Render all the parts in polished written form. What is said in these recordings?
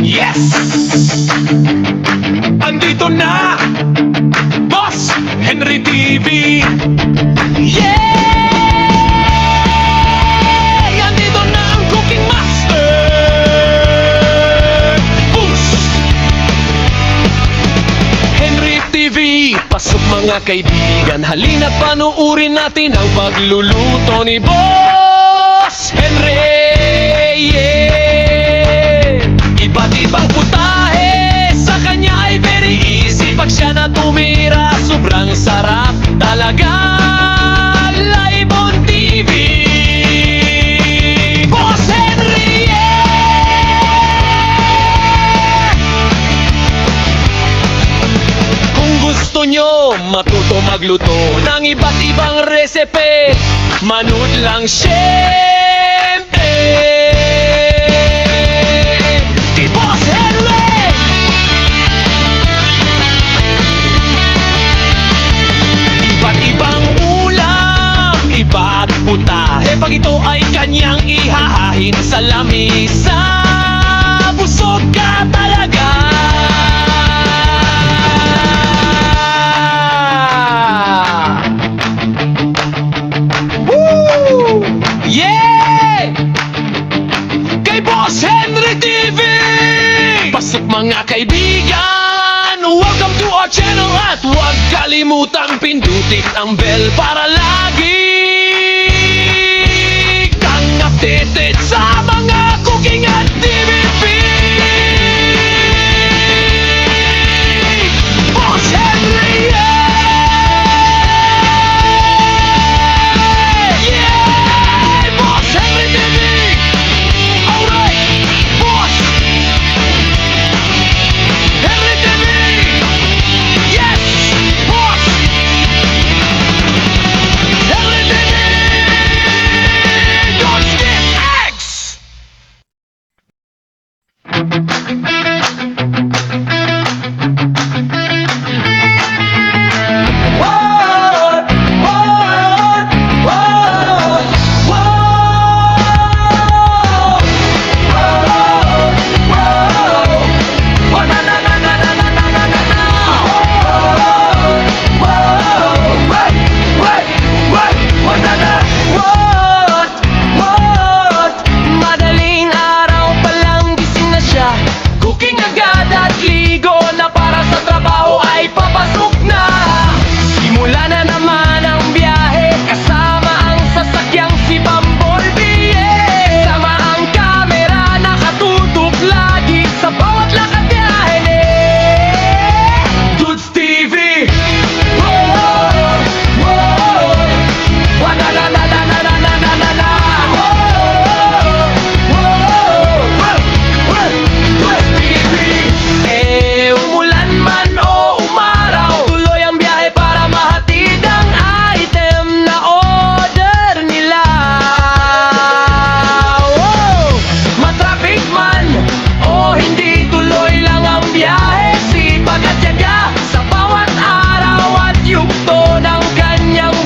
Yes! Andito na Boss Henry TV. Yeah! Andito na ang Cooking Master. Push! Henry TV. Pasok mga kaibigan, halina't panuurin natin ang pagluluto ni Boss Henry. Yeah! Iba't ibang putahe sa kanya ay very easy. Pag siya na tumira, sobrang sarap talaga. Live on TV, Boss Henry, yeah! Kung gusto nyo matuto magluto ng iba't ibang recipe, manood lang syempre kay Boss Henry. Iba't ibang ulam, iba't putahe, pag ito ay kanyang ihahahin sa lamisa, busog ka talaga. Woo! Yeah! Kay Boss Henry TV! Pasok mga kaibigan! Welcome to our channel at huwag kalimutang pindutin ang bell para lagi kang updated sa mga cooking activity. Boss Henry, yeah! Yeah! Boss Henry TV! Alright! Boss Henry TV! Yes! Boss Henry TV! Don't skip eggs! What? What? What? What? Na na na na na na na na na na. Wait, wait, wait. What na na? What? What? Madaling araw pa lang gising na siya. Cooking agad at ligo na para sa trabaho ay papasok na. Simula na naman ang biyahe kasama ang sasakyang si Bumblebee. Sama ang kamera nakatutok lagi sa bawat lakad biyahe ni Dudes TV. Whoa, whoa, wa na na na na na na na na na na. Whoa, whoa, whoa, Dudes TV. Umulan man o umaraw, tuloy ang biyahe para mahatid ang item na order nila. Wow! Matraffic man o hindi, tuloy lang ang biyahe. Sipag at tiyaga sa bawat araw at yugto ng kanyang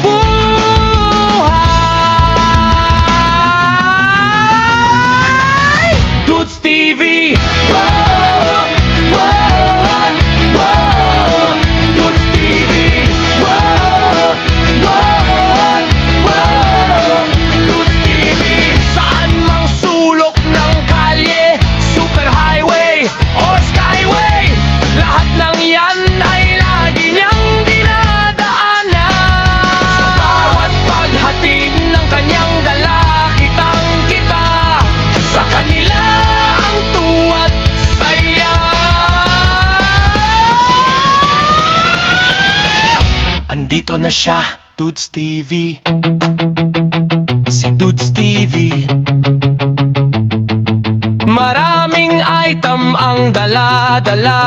buhay. Dudes TV. Wow! Wow! Wow! Dudes TV. Wow! Wow! Wow! Dudes TV. Saan mang sulok ng kalye, superhighway or skyway, lahat ng yan ay lagi niyang dinadaanan. Sa bawat paghatid ng kanyang dala, kitang-kita sa kanila ang tuwa't saya. Andito na siya, Dudes TV. Si Dudes TV. Maraming item ang dala-dala.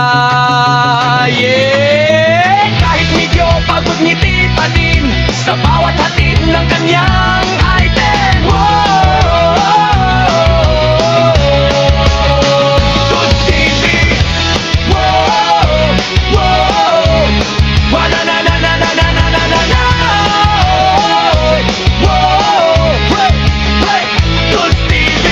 Yeah! Kahit medyo pagod ngiti pa din sa bawat hatid ng kanyang item. Whoa! Dudes TV. Whoa! Whoa! Wa na na na na na na na na na na. Whoa! Hey! Hey! Dudes TV.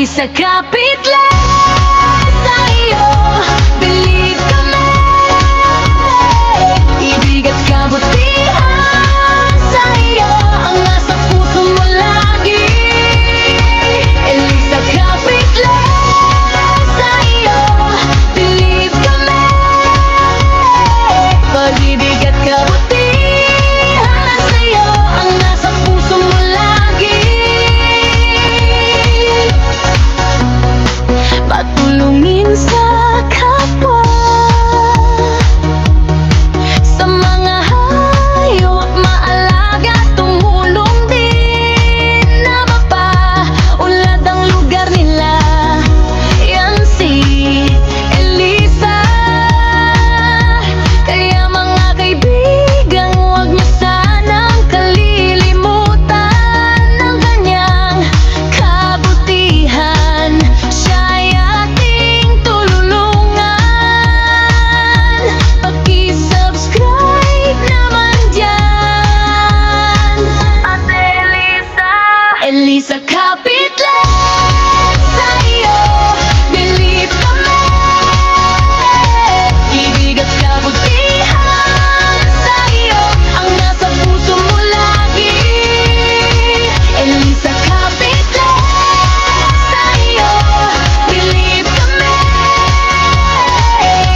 Elisa kapit lang sa iyo, believe kami. Ibig at kabutihan sa iyo ang nasa puso mo lagi. Elisa kapit lang sa iyo, believe kami. Pag-ibig at kabutihan sa iyo ang nasa puso mo lagi. Patulungin sa kapwa, sa mga hayop maalaga, tumulong din na mapaunlad ang lugar nila. Yan si Elisa. Kaya mga kaibigan, huwag niyo sanang kalilimutan ang kanyang kabutihan. Siya'y ating tululungan. Paki-subscribe naman dyan. Ate Elisa, Elisa kapit lang sa iyo, believe kami. Ibig at kabutihan sa iyo ang nasa puso mo lagi. Elisa kapit lang sa iyo, believe kami.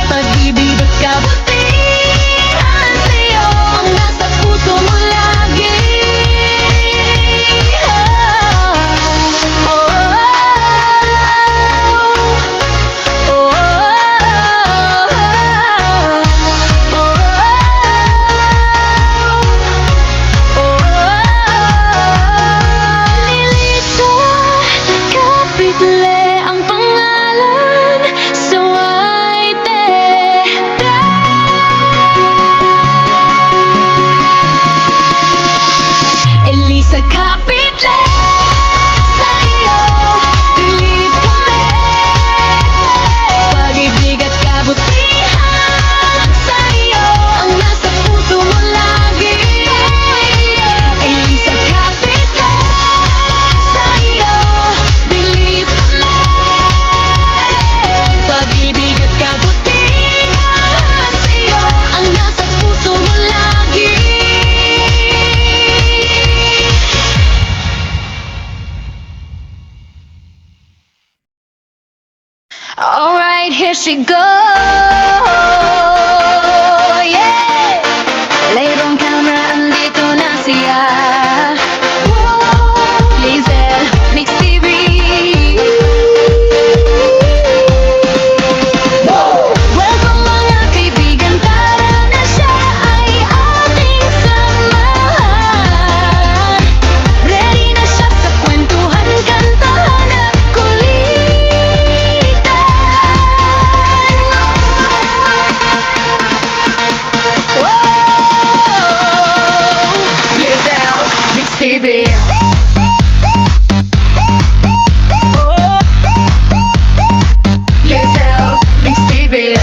Pag-ibig at kabutihan sa iyo ang nasa puso mo lagi. Elisa, kapitle ang pangalan sa white. Elisa kapitle sa iyo, believe kami. Pag-ibig at kabutihan sa iyo ang nasa puso mo lagi. Elisa kapitle sa iyo, believe kami. Pag-ibig at kabutihan sa iyo ang nasa puso mo lagi. Alright, here she goes. Yeah. Layron camera, andito na siya. Lizel, Mix TV. Welcome mga kaibigan, tara na siya ay ating samahan. Ready na siya sa kwentuhan, kantahan at kulitan. Lizel, Mix TV. Lizel, Mix TV.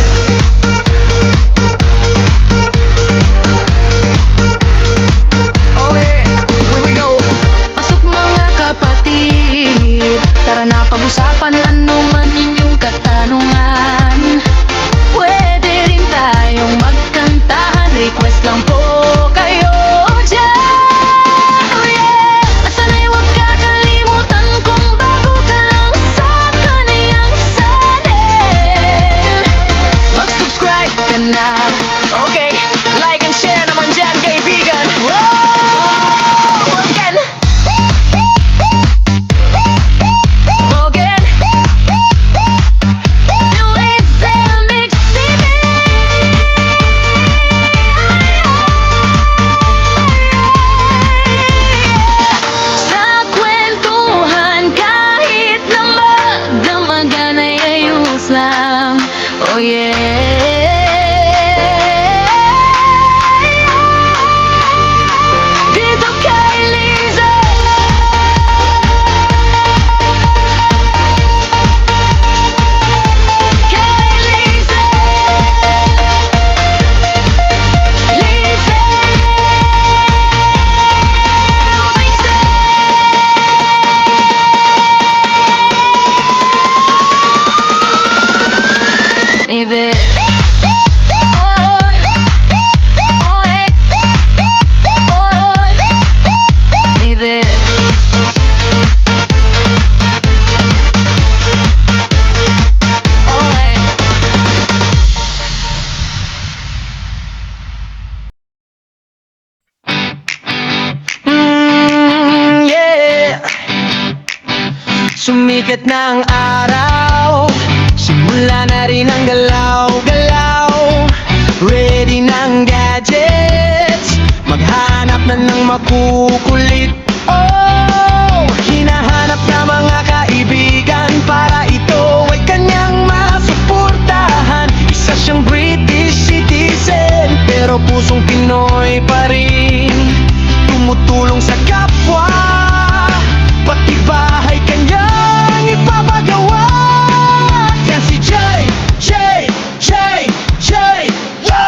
Okay, here we go. Pasok mga kapatid, tara na pag-usapan ano man inyong katanungan. Pwede rin tayong magkantahan, request lang po kayo dyan. Oh yeah! Sumikat na ang araw, simula na rin ang galaw-galaw. Ready na ang gadgets, maghanap na ng makukulit. Oh, hinahanap na mga kaibigan para ito ay kanyang masuportahan. Isa siyang British citizen, pero pusong Pinoy pa rin. Tumutulong sa kapwa, pati bahay kanyang ipapagawa. Yan si Jay, Jay, Jay, Jay, yo!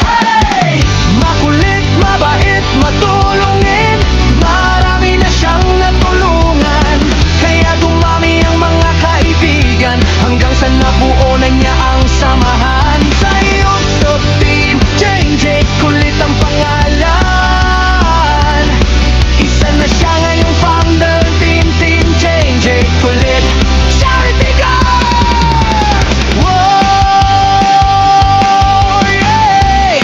Hey! Makulit, mabait, matulungin, marami na siyang natulungan. Kaya dumami ang mga kaibigan, hanggang sa nabuo na niya ang samahan. Sa YouTube team, JJ, kulit ang pangalan. Isa na siya ngayong founder, team JJ, kulit charity girl. Whoa, yeah.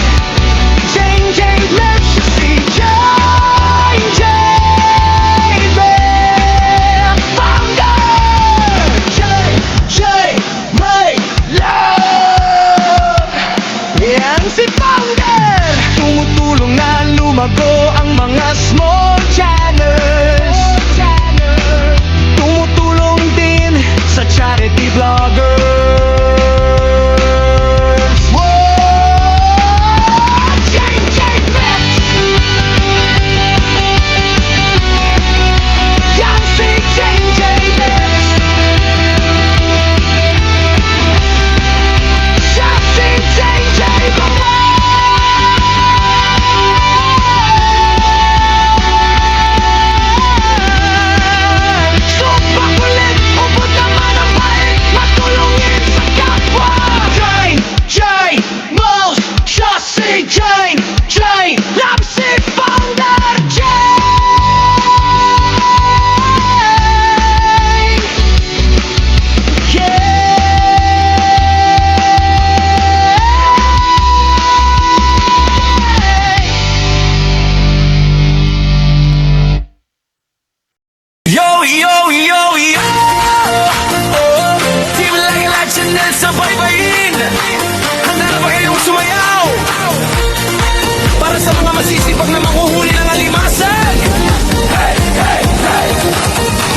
JJ, let's just see JJ, founder. JJ, make love. Yan si founder. Tumutulong na lumago ang mga small channels. Tumutulong din sa charity vloggers. Whoa! JJ Mix! Yan si JJ Mix! Siya si JJ Mix! Supakulit, ubod naman ang bait, matulungin sa kapwa. Jane, Jane, Mouse, siya si Jane, Jane, love si Founder Jane. Yo, yo, yo, yo! Oh, Team Laglag Channel sa baybayin! Handa na ba kayong sumayaw? Para sa mga masisipag na makuhuli ng alimasag! Hey, hey, hey!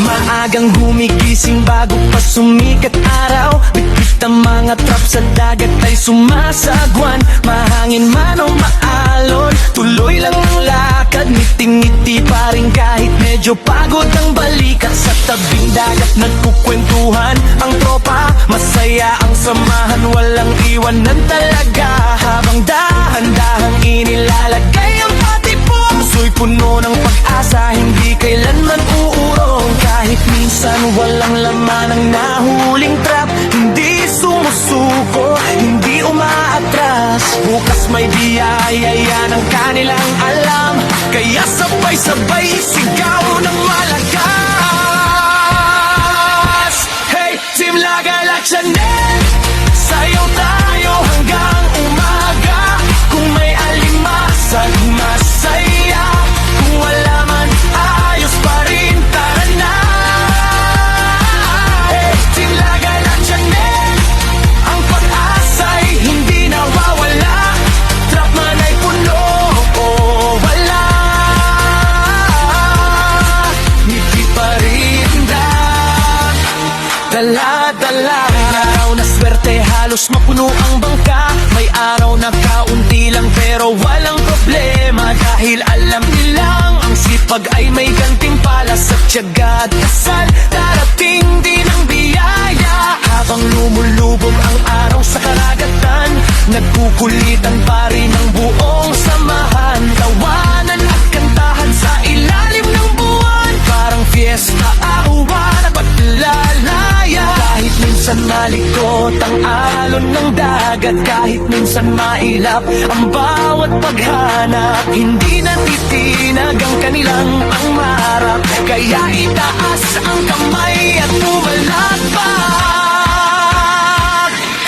Maagang gumigising bago pa sumikat araw. Bitbit ang mga trap sa dagat ay sumasagwan. Mahangin man o maalon, tuloy lang ang lakad. Ngiting-ngiti pa rin kahit medyo pagod ang balikat. Sa tabing dagat nagkukwentuhan ang tropa, masaya ang samahan, walang iwanan talaga. Habang dahan-dahang inilalagay ang patipong, puso'y puno ng pag-asa, hindi kailanman uurong. Kahit minsan walang laman ang nahuling trap, hindi sumusuko, hindi umaatras. Bukas may biyaya, yan ang kanilang alam, kaya sabay-sabay sigaw ng malakas. Hey, Team Laglag Channel, sayaw tayo hanggang umaga. Kung may alimasag, masaya. Kung wala man, ayos pa rin, tara na. Hey, Team Laglag Channel, ang pag-asa'y hindi nawawala. Trap man ay puno o wala, ngiti pa rin dala-dala. May araw na swerte, halos mapuno ang bangka. May araw na kaunti lang pero walang problema, dahil alam nilang ang sipag ay may gantimpala. Sa tiyaga at kasal, darating din ang biyaya. Habang lumulubog ang araw sa karagatan, nagkukulitan pa rin ang buong samahan. Tawanan at kantahan sa ilalim ng buwan, parang fiesta, awa na paglalaya. Kahit minsan malikot ang alon ng dagat, kahit minsan mailap ang bawat paghanap, hindi natitinag ang kanilang pangarap. Kaya itaas ang kamay at pumalakpak.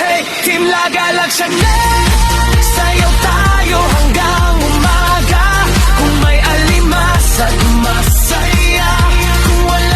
Hey, Team Laglag Channel, sayaw tayo hanggang umaga. Kung may alimasag, masaya. Kung wala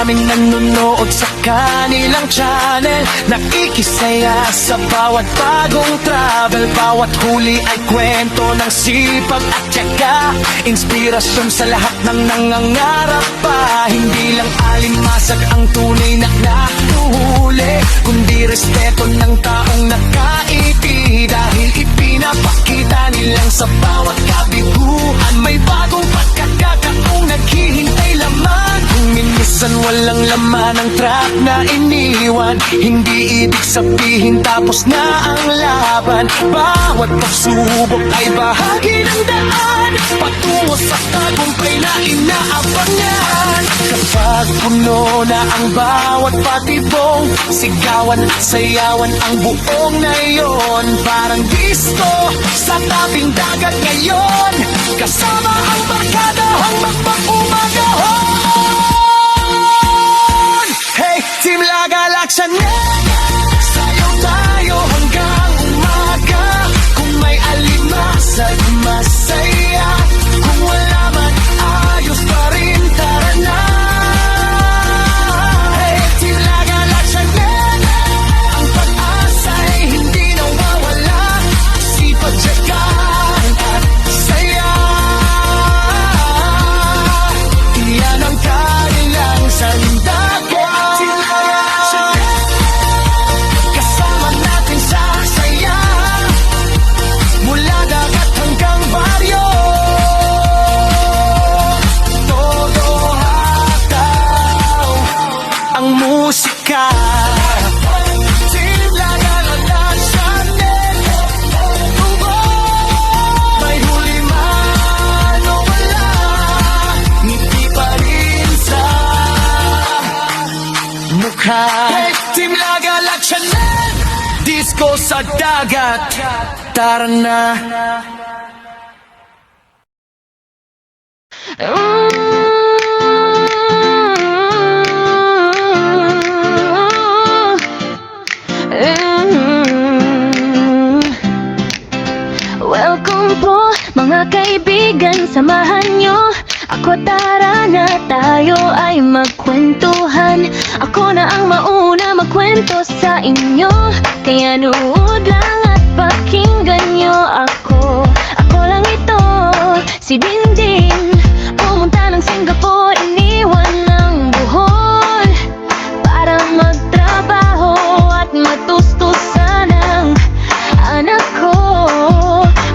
daming nanonood sa kanilang channel. Nakikisaya sa bawat bagong travel. Bawat huli ay kwento ng sipag at tiyaga. Inspirasyon sa lahat ng nangangarap pa. Hindi lang alimasag ang tunay na nahuhuli, kundi respeto ng taong nakaiti. Dahil ipinapakita nilang sa bawat kabiguan may bagong pagkakataong naghihintay laman. Kung minsan walang laman ang trap na iniwan, hindi ibig sabihin tapos na ang laban. Bawat pagsubok ay bahagi ng daan patungo sa tagumpay na inaabangan. Kapag puno na ang bawat patibong, sigawan at sayawan ang buong nayon. Parang disco sa tabing dagat ngayon, kasama ang barkadahang magpapumagahon. Hey, Team Lagalak Chanel, sayaw tayo hanggang umaga. Kung may alimasag, masaya. Kung wala man, ayos pa rin, tara na. Hey, Team Lagalak Chanel, ang pag-asa ay hindi nawawala. Sipag, tiyagaan at saya, iyan ang kanilang sandagan. Kasama natin sa saya, mula dagat hanggang baryo. Todo hataw ang musika. Team Lagalak Chanel, may huli man o wala, ngiti pa rin sa mukha. Hey, Team Lagalak Chanel, disco sa dagat, tara na. Welcome po mga kaibigan, samahan nyo ako, tara na tayo ay magkwentuhan. Ako na ang mauna magkwento sa inyo, kaya nood lang at pakinggan nyo ako. Ako lang ito, si Dindin, pumunta ng Singapore, iniwan ng Bohol para magtrabaho at matustusan ang anak ko.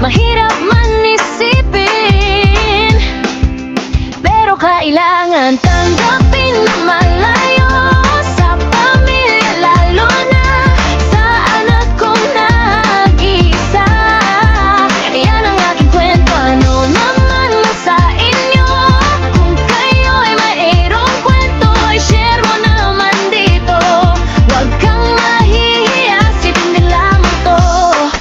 Mahirap man isipin, pero kailangan tanggapin na malayo sa pamilya, lalo na sa anak kong nag-iisa. Yan ang aking kwento, ano naman sa inyo? Kung kayo ay mayroong kwento, ay share mo naman dito. Huwag kang mahihiya, sipin lamang to.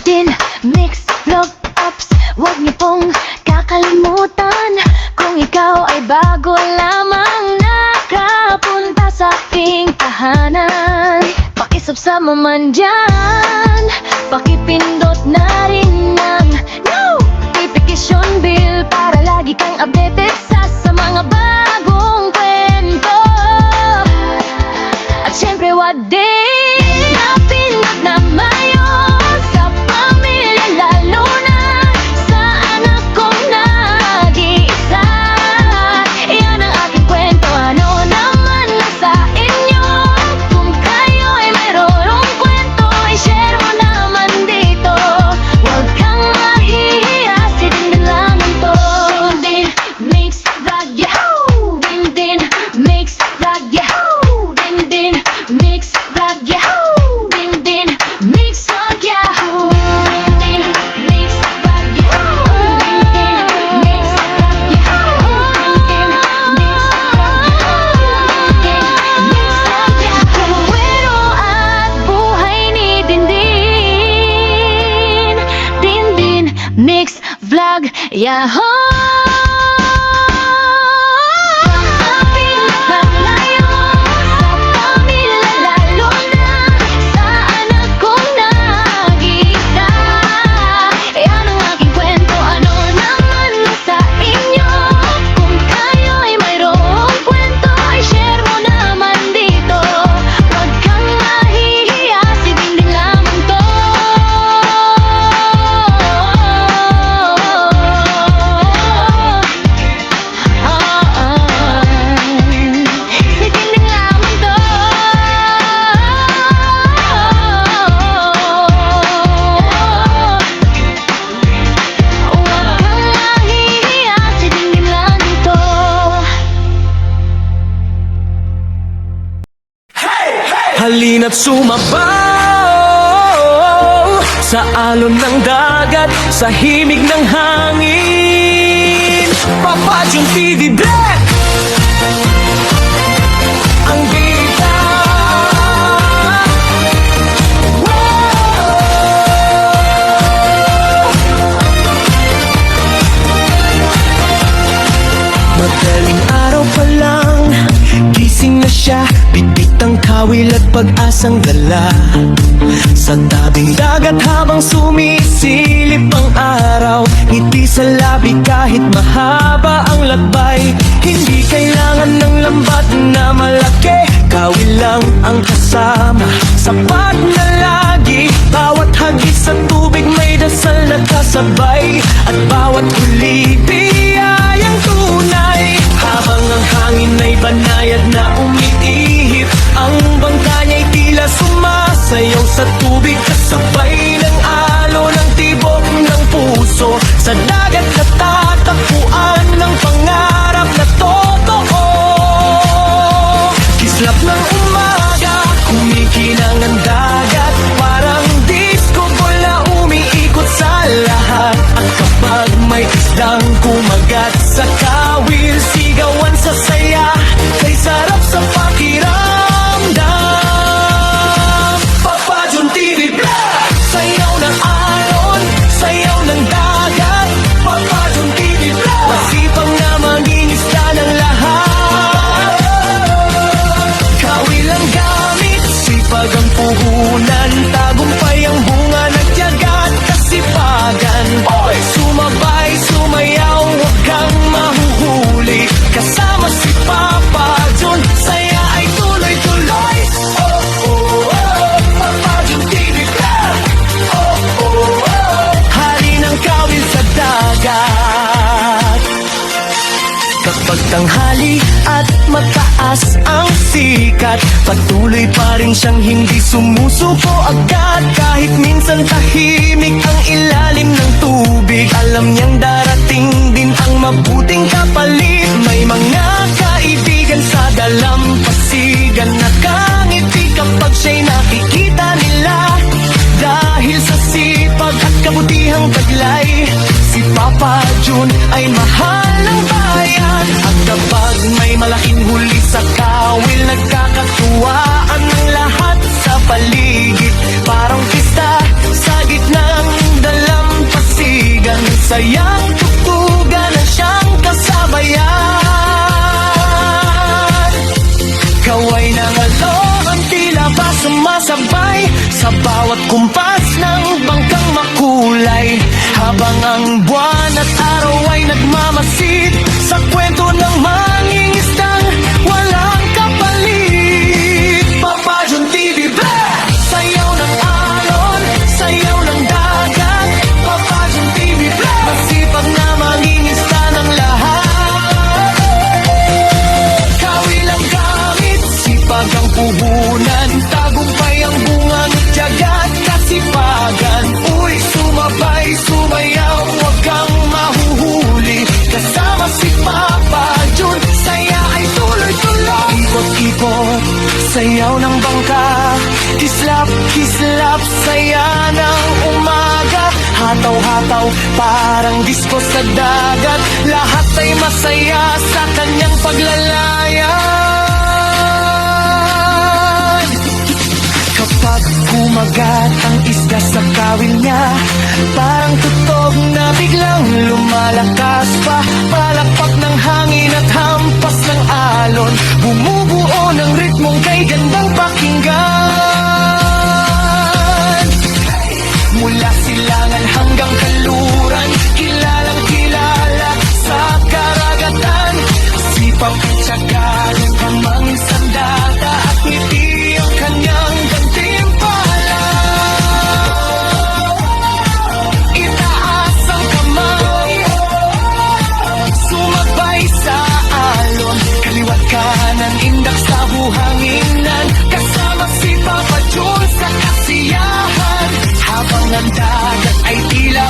Din Mix Vlog Apps, huwag niyo pong kakalimutan. Kung ikaw ay bago lamang nakapunta sa aking tahanan, pakisubscribe mo man dyan, pakipindot na rin ng notification bell para lagi kang updated sa mga bagong kwento. At syempre, wag din napindot na mayon sa pamilya, lalo na sa anak kong nag-iisa. Iyan ang aking kwento, ano naman sa inyo? Kung kayo ay mayroong kwento, ay share mo naman dito. Huwag kang mahihiya, si Dindin lang ito. Dindin Mix Vlog, yahoo! Dindin Mix Vlog, yahoo! Dindin Mix Vlog, yahoo! Dindin Mix Vlog, yahoo! Dindin Mix Vlog, yahoo! Dindin Mix Vlog, yahoo! Dindin Mix Vlog, yahoo! Kwento at buhay ni Dindin. Dindin Mix Vlog, yahoo! Naman halina't sumabaw sa alon ng dagat, sa himig ng hangin. Papa Jun TV Black ang bida. Madaling araw pa lang, gising na siya, bitbit ang kawil at pag-asang dala. Sa tabing dagat habang sumisilip ang araw, ngiti sa labi kahit mahaba ang lakbay. Hindi kailangan ng lambat na malaki, kawil lang ang kasama, sapat na lagi. Bawat hagis sa tubig may dasal na kasabay, at bawat huli biyayang tunay. Habang ang hangin ay banayad na umiihip, ang bangka niya'y tila sumasayaw sa tubig, kasabay ng alo ng tibok ng puso. Sa dagat natatakbuhan ng pangarap na totoo. Kislap ng umaga, kumikinang ang dagat, parang disco ball na umiikot sa lahat. At kapag may isdang kumagat sa kawil, sigawan sa saya, kay sarap sa pakiramdam. Papa Jun TV Black, sayaw ng alon, sayaw ng dagat. Papa Jun TV Black, masipang na mangingisda ng lahat. Kawil ang gamit, sipag ang puhunan, tagumpay ang bunga ng tiyaga at kasipagan. Oy, sumabay, sumayaw, huwag kang mahuhuli, kasama si Papa Jun, saya ay tuloy-tuloy. Oh, oh, oh, Papa Jun TV Black. Oh, oh, oh, hari ng kawil sa dagat. Kapag tanghali at mataas ang sikat, patuloy pa rin siyang hindi sumusuko agad. Kahit minsan tahimik ang ilalim ng tubig, alam niyang darating din ang mabuting kapalit. May mga kaibigan sa dalampasigan, nakangiti kapag siya'y nakikita nila. Dahil sa sipag at kabutihang taglay, si Papa Jun ay mahal ng bayan. At kapag may malaking huli sa kawil, nagkakatuwaan ng lahat sa paligid. Parang pista sa gitnang dalampasigan, sayang tutugan ang siyang kasabayan. Kaway ng alon ang tila ba sumasabay sa bawat kumpas ng bangkang makulay. Habang ang buwan at araw ay nagmamasid sa kwento ng mangingisdang walang kapalit. Papa Jun TV Black, sayaw ng alon, sayaw ng dagat. Papa Jun TV Black, masipag na mangingisda ng lahat. Kawil ang gamit, sipag ang puhunan, tagumpay ang bunga ng tiyaga at kasipagan. Uy, sumabay, sumayaw, huwag kang mahuhuli, kasama si Papa Jun, saya ay tuloy-tuloy. Ikot-ikot, sayaw ng bangka, kislap, kislap, saya ng umaga. Hataw-hataw, parang disco sa dagat, lahat ay masaya sa kanyang paglalayan. Kapag kumagat ang isda sa kawil niya, parang tutog na biglang lumalakas pa. Palakpak ng hangin at hampas ng alon, bumubuo ng ritmong kay gandang pakinggan. Mula silangan hanggang kaluran, kilalang kilala sa karagatan. Sipag at tiyaga ng kamang sandata, at ngiti ang kanyang gantimpala. Itaas ang kamay, sumabay sa alon, kaliwat kanan, indak sa buhanginan, kasama si Papa Jun sa kasiyahan. Habang ang dagat ay tila